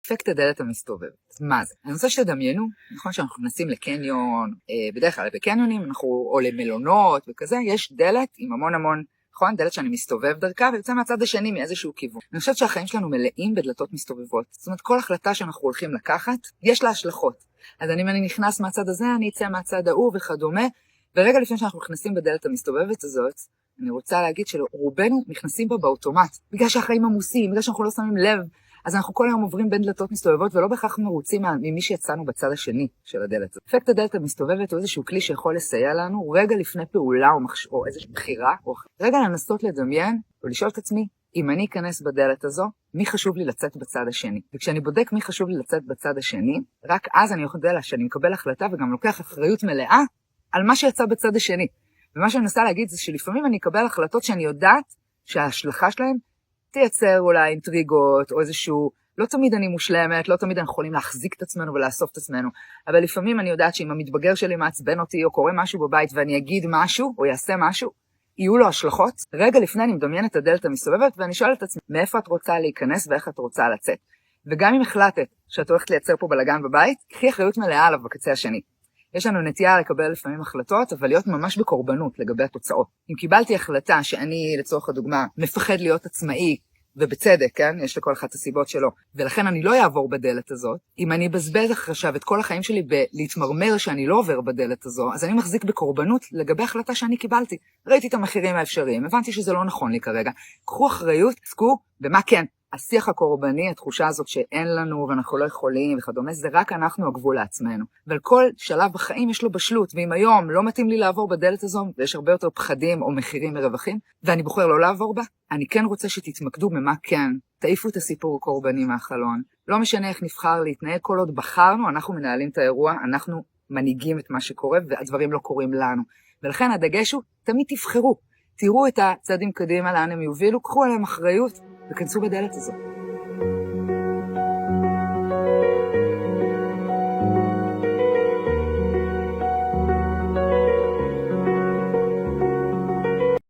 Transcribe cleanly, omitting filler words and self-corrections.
אפקט הדלת המסתובבת. מה זה? אני רוצה שתדמיינו, נכון שאנחנו נכנסים לקניון, בדרך כלל בקניונים, או למלונות וכזה, יש דלת עם המון, נכון? דלת שאני מסתובב דרכה ויוצא מהצד השני מאיזשהו כיוון. אני חושבת שהחיים שלנו מלאים בדלתות מסתובבות. זאת אומרת, כל החלטה שאנחנו הולכים לקחת, יש לה השלכות. אז אם אני נכנס מהצד הזה, אני אצא מהצד ההוא וכדומה. ורגע לפני שאנחנו נכנסים בדלת המסתובבת הזאת, אני רוצה להגיד שרובנו נכנסים בה באוטומט, בגלל שהחיים עמוסים, בגלל שאנחנו לא שמים לב, אז אנחנו כל היום עוברים בין דלתות מסתובבות, ולא בהכרח מרוצים ממי שיצאנו בצד השני של הדלת. אפקט הדלת המסתובבת הוא איזשהו כלי שיכול לסייע לנו רגע לפני פעולה או איזושהי בחירה, או רגע לנסות לדמיין, או לשאול את עצמי, אם אני אכנס בדלת הזו, מי חשוב לי לצאת בצד השני? וכשאני בודק מי חשוב לי לצאת בצד השני, רק אז אני יודע שאני מקבל החלטה וגם לוקח אחריות מלאה על מה שיצא בצד השני. ומה שאני מנסה להגיד זה שלפעמים אני אקבל החלטות שאני יודעת שההשלכה שלהן תייצר אולי אינטריגות או איזשהו, לא תמיד אני מושלמת, לא תמיד אנחנו יכולים להחזיק את עצמנו ולאסוף את עצמנו, אבל לפעמים אני יודעת שאם המתבגר שלי מעצבן אותי או קורה משהו בבית ואני אגיד משהו או יעשה משהו, יהיו לו השלכות. רגע לפני אני מדמיין את הדלת המסתובבת ואני שואל את עצמי, מאיפה את רוצה להיכנס ואיך את רוצה לצאת? וגם אם החלטת שאת הולכת לייצר פה בלגן בבית, קחי אחריות מלאה עליו בקצה השני. יש לנו נטייה לקבל לפעמים החלטות, אבל להיות ממש בקורבנות לגבי התוצאות. אם קיבלתי החלטה שאני, לצורך הדוגמה, מפחד להיות עצמאי, ובצדק, כן? יש לכל אחת הסיבות שלו. ולכן אני לא אעבור בדלת הזאת. אם אני בזבז עכשיו את כל החיים שלי להתמרמר שאני לא עובר בדלת הזו, אז אני מחזיק בקורבנות לגבי החלטה שאני קיבלתי. ראיתי את המחירים האפשריים, הבנתי שזה לא נכון לי כרגע. קחו אחריות, עסקו במה כן. השיח הקורבני, התחושה הזאת שאין לנו ואנחנו לא יכולים וכדומה, זה רק אנחנו הגבול לעצמנו. אבל כל שלב בחיים יש לו בשלות, ואם היום לא מתאים לי לעבור בדלת הזו, ויש הרבה יותר פחדים או מחירים מרווחים, ואני בוחר לא לעבור בה, אני כן רוצה שתתמקדו במה כן, תעיפו את הסיפור הקורבני מהחלון. לא משנה איך נבחר להתנהג, כל עוד בחרנו, אנחנו מנהלים את האירוע, אנחנו מנהיגים את מה שקורה, והדברים לא קורים לנו. ולכן הדגש הוא, תמיד תבחרו, תראו את הצעדים קדימה לאן הם יובילו, קחו עליהם אחריות, וכנסו בדלת הזו.